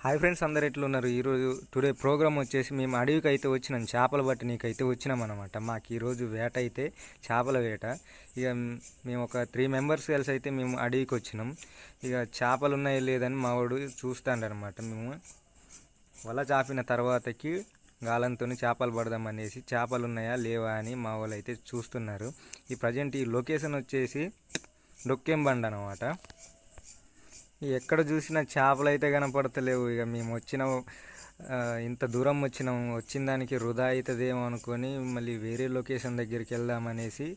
Hi friends, అందరు ఎట్లున్నారు? ఈరోజు టుడే ప్రోగ్రామ్ వచ్చేసి మేము అడవికి అయితే వచ్చినాం, చేపల బట్టనీకైతే వచ్చినాం అనమాట. మాకు ఈరోజు వేట అయితే చేపల వేట. ఇక మేము ఒక 3 మెంబర్స్ కలిసి అయితే మేము అడవికి వచ్చినాం. ఇక చేపలు ఉన్నాయో లేదని మా వాడు చూస్తాడనమాట. మేము వల చాపిన తర్వాతకి గాలంతో చేపలు పడదామనేసి చేపలు ఉన్నాయా లేవా అని మా వాళ్ళు అయితే చూస్తున్నారు. ఈ ప్రజెంట్ ఈ లొకేషన్ వచ్చేసి డొక్కెం బండ అనమాట. ఎక్కడ చూసినా చేపలు అయితే కనపడతలేవు. ఇక మేము ఇంత దూరం వచ్చిన దానికి వృధా అవుతుందేమో అనుకొని మళ్ళీ వేరే లొకేషన్ దగ్గరికి వెళ్దామనేసి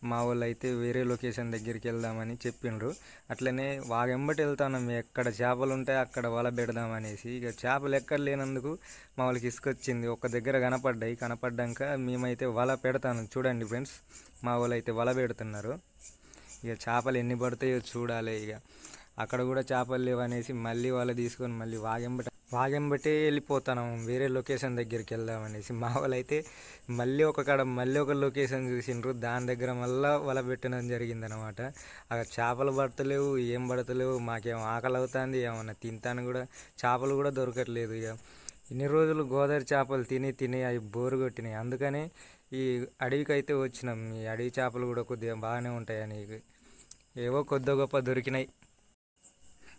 మా వాళ్ళు అయితే వేరే లొకేషన్ దగ్గరికి వెళ్దామని చెప్పిండ్రు. అట్లనే వాగెంబటి వెళ్తాను, ఎక్కడ చేపలు ఉంటాయి అక్కడ వల పెడదామనేసి. ఇక చేపలు ఎక్కడ లేనందుకు మా వాళ్ళకి ఇసుకొచ్చింది. ఒక దగ్గర కనపడ్డాక మేమైతే వల పెడతాను. చూడండి ఫ్రెండ్స్, మా వాళ్ళు అయితే వల పెడుతున్నారు. ఇక చేపలు ఎన్ని పడతాయో చూడాలి. ఇక అక్కడ కూడా చేపలు లేవనేసి మళ్ళీ వల తీసుకొని మళ్ళీ వాగెంబటే వెళ్ళిపోతాను, వేరే లొకేషన్ దగ్గరికి వెళ్దామనేసి. మా వాళ్ళు అయితే మళ్ళీ ఒక లొకేషన్ చూసిండ్రు. దాని దగ్గర మళ్ళీ వల పెట్టడం జరిగిందనమాట. అక్కడ చేపలు పడతలేవు, ఏం పడతలేవు. మాకేమో ఆకలి అవుతుంది, ఏమన్నా తింటాను కూడా చేపలు కూడా దొరకట్లేదు. ఇక ఇన్ని రోజులు గోదావరి చేపలు తిని అవి బోరు కొట్టినాయి. అందుకని ఈ అడవికి అయితే వచ్చినాం. ఈ అడవి చేపలు కూడా కొద్దిగా బాగానే ఉంటాయని ఏవో కొద్ది గొప్ప దొరికినాయి.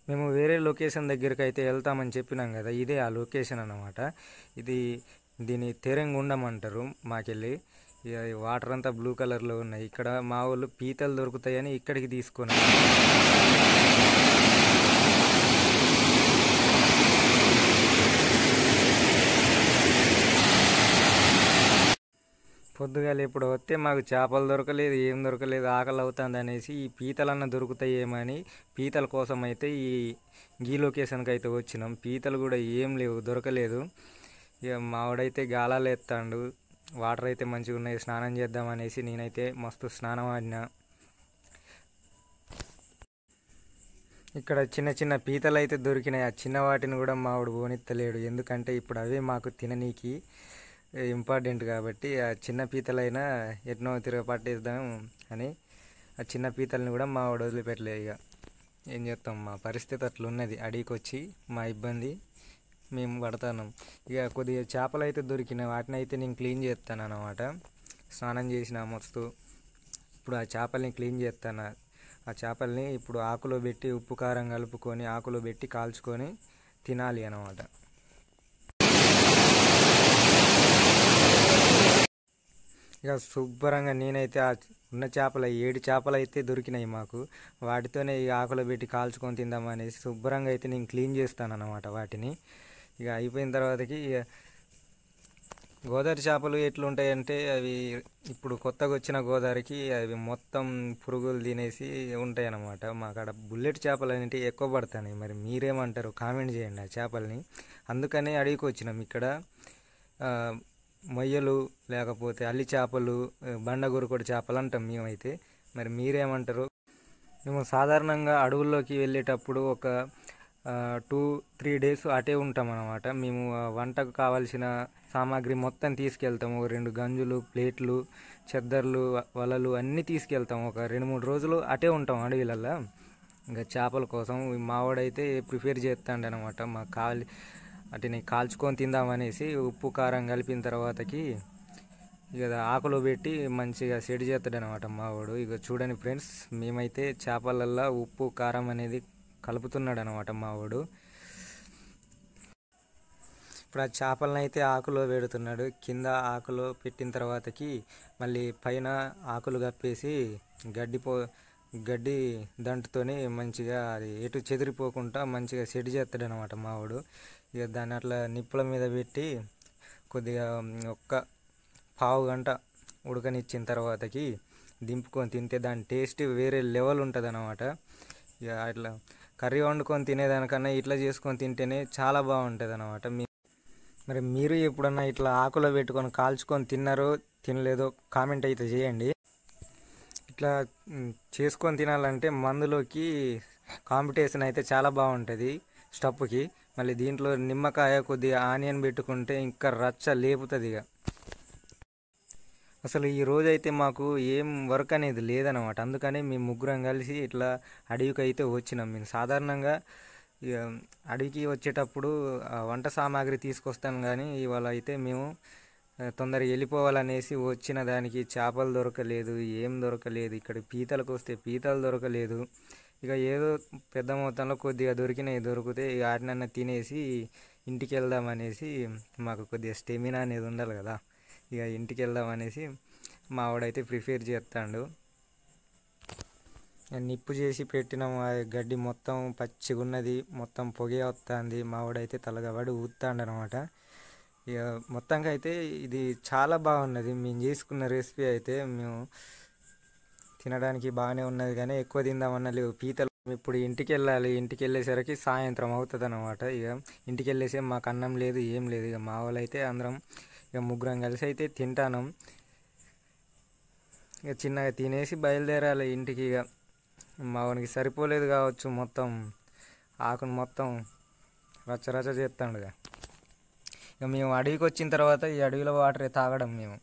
మేము వేరే లొకేషన్ దగ్గరికి అయితే వెళ్తామని చెప్పినాం కదా, ఇదే ఆ లొకేషన్ అన్నమాట. దీని తెరంగుండం అంటారు మాకెళ్ళి. ఇక వాటర్ అంతా బ్లూ కలర్లో ఉన్నాయి. ఇక్కడ మా వాళ్ళు పీతలు దొరుకుతాయని ఇక్కడికి తీసుకున్నాం. పొద్దుగాల ఇప్పుడు వస్తే మాకు చేపలు దొరకలేదు, ఏం దొరకలేదు, ఆకలి అవుతుంది అనేసి ఈ పీతలన్న దొరుకుతాయేమని పీతల కోసం అయితే ఈ లొకేషన్కి అయితే వచ్చినాం. పీతలు కూడా ఏం లేవు, దొరకలేదు. ఇక మావాడైతే గాలాలు ఎత్తాడు. వాటర్ అయితే మంచిగా ఉన్నాయి, స్నానం చేద్దామనేసి నేనైతే మస్తు స్నానం ఆడినా. ఇక్కడ చిన్న చిన్న పీతలు అయితే దొరికినాయి. ఆ చిన్న వాటిని కూడా మావాడు పోనిత్తలేడు, ఎందుకంటే ఇప్పుడు అవే మాకు తిననీకి ఇంపార్టెంట్ కాబట్టి. ఆ చిన్న పీతలైనా ఎట్నో పట్టేద్దాం అని ఆ చిన్న పీతల్ని కూడా మా వాడు వదిలిపెట్టలేదు. ఇక ఏం చేస్తాం, మా పరిస్థితి అట్లున్నది. అడిగికి వచ్చి మా ఇబ్బంది మేము పడతాను. ఇక కొద్దిగా చేపలు అయితే దొరికినాయి, వాటిని అయితే నేను క్లీన్ చేస్తాను అన్నమాట. స్నానం చేసిన మస్తు. ఇప్పుడు ఆ చేపల్ని క్లీన్ చేస్తాను. ఆ చేపల్ని ఇప్పుడు ఆకులో పెట్టి ఉప్పు కారం కలుపుకొని ఆకులో పెట్టి కాల్చుకొని తినాలి అన్నమాట. ఇక శుభ్రంగా నేనైతే ఆ ఉన్న 7 చేపలు అయితే దొరికినాయి మాకు. వాటితోనే ఈ ఆకులో పెట్టి కాల్చుకొని తిందామనేసి శుభ్రంగా అయితే నేను క్లీన్ చేస్తాను అన్నమాట వాటిని. ఇక అయిపోయిన తర్వాతకి గోదావరి చేపలు ఎట్లుంటాయంటే అవి ఇప్పుడు కొత్తగా వచ్చిన గోదావరికి అవి మొత్తం పురుగులు తినేసి ఉంటాయి అన్నమాట. మాకాడ బుల్లెట్ చేపలు అనేవి ఎక్కువ పడతాయి. మరి మీరేమంటారు కామెంట్ చేయండి ఆ చేపల్ని. అందుకనే అడిగికి వచ్చినాం. ఇక్కడ మొయ్యలు లేకపోతే అల్లి చేపలు, బండగొరకొడి చేపలు అంటాం మేమైతే. మరి మీరేమంటారు? మేము సాధారణంగా అడవుల్లోకి వెళ్ళేటప్పుడు ఒక 2-3 డేస్ అటే ఉంటాం అన్నమాట. మేము వంటకు కావాల్సిన సామాగ్రి మొత్తం తీసుకెళ్తాము. 2 గంజులు, ప్లేట్లు, చెద్దర్లు, వలలు అన్నీ తీసుకెళ్తాము. ఒక 2-3 రోజులు అటే ఉంటాం అడవిలల్లో. ఇంకా చేపల కోసం మావాడైతే ప్రిపేర్ చేస్తాడు అనమాట. మాకు వాటిని కాల్చుకొని తిందామనేసి ఉప్పు కారం కలిపిన తర్వాతకి ఇక ఆకులో పెట్టి మంచిగా సెట్ చేస్తాడు అనమాట మావాడు. ఇక చూడండి ఫ్రెండ్స్, మేమైతే చేపలల్లో ఉప్పు కారం అనేది కలుపుతున్నాడు అనమాట మావాడు. ఇప్పుడు ఆ చేపలను అయితే ఆకులో పెడుతున్నాడు. కింద ఆకులో పెట్టిన తర్వాతకి మళ్ళీ పైన ఆకులు కప్పేసి గడ్డి దంటుతోని మంచిగా అది ఎటు చెదిరిపోకుండా మంచిగా సెట్ చేస్తాడు అనమాట మావాడు. ఇక దాన్ని అట్లా నిప్పుల మీద పెట్టి కొద్దిగా ఒక్క పావు గంట ఉడకనిచ్చిన తర్వాతకి దింపుకొని తింటే దాని టేస్ట్ వేరే లెవెల్ ఉంటుంది అన్నమాట. ఇక అట్లా కర్రీ వండుకొని తినేదానికన్నా ఇట్లా చేసుకొని తింటేనే చాలా బాగుంటుంది అన్నమాట. మరి మీరు ఎప్పుడన్నా ఇట్లా ఆకులో పెట్టుకొని కాల్చుకొని తిన్నారో తినలేదో కామెంట్ అయితే చేయండి. ఇట్లా చేసుకొని తినాలంటే మందులోకి కాంపిటీషన్ అయితే చాలా బాగుంటుంది స్టఫ్కి. మళ్ళీ దీంట్లో నిమ్మకాయ కొద్దిగా ఆనియన్ పెట్టుకుంటే ఇంకా రచ్చ లేపుతుంది. ఇక అసలు ఈ రోజైతే మాకు ఏం వర్క్ అనేది లేదనమాట. అందుకని మేము ముగ్గురం కలిసి ఇట్లా అడవికి అయితే వచ్చినాం. మేము సాధారణంగా ఇక అడవికి వచ్చేటప్పుడు వంట సామాగ్రి తీసుకొస్తాను, కానీ ఇవాళ అయితే మేము తొందరగా వెళ్ళిపోవాలనేసి వచ్చిన దానికి చేపలు దొరకలేదు, ఏం దొరకలేదు. ఇక్కడ పీతలకు వస్తే పీతలు దొరకలేదు. ఇక ఏదో పెద్ద మొత్తంలో కొద్దిగా దొరికితే ఇక వాటినన్నా తినేసి ఇంటికి వెళ్దామనేసి, మాకు కొద్దిగా స్టెమినా అనేది ఉండాలి కదా, ఇక ఇంటికి వెళ్దామనేసి మా వాడైతే ప్రిపేర్ చేస్తాడు. నిప్పు చేసి పెట్టిన గడ్డి మొత్తం పచ్చిగా ఉన్నది, మొత్తం పొగే వస్తుంది. మా వాడైతే తలగబడి ఊస్తాడు అనమాట. ఇక మొత్తంగా అయితే ఇది చాలా బాగున్నది. మేము చేసుకున్న రెసిపీ అయితే మేము తినడానికి బాగానే ఉన్నది, కానీ ఎక్కువ తిందామన్నా లేవు పీతలు. ఇప్పుడు ఇంటికి వెళ్ళాలి, ఇంటికి వెళ్ళేసరికి సాయంత్రం అవుతుంది అనమాట. ఇక ఇంటికి వెళ్ళేసే మాకు అన్నం లేదు, ఏం లేదు. ఇక మా వాళ్ళు అయితే అందరం ఇక ముగ్గురం కలిసి అయితే తింటాను. ఇక చిన్నగా తినేసి బయలుదేరాలి ఇంటికి. ఇక మా వానికి సరిపోలేదు కావచ్చు, మొత్తం ఆకును మొత్తం రచ్చరచ్చ చేస్తాడు. ఇక మేము అడవికి వచ్చిన తర్వాత ఈ అడవిలో వాటరే తాగడం మేము.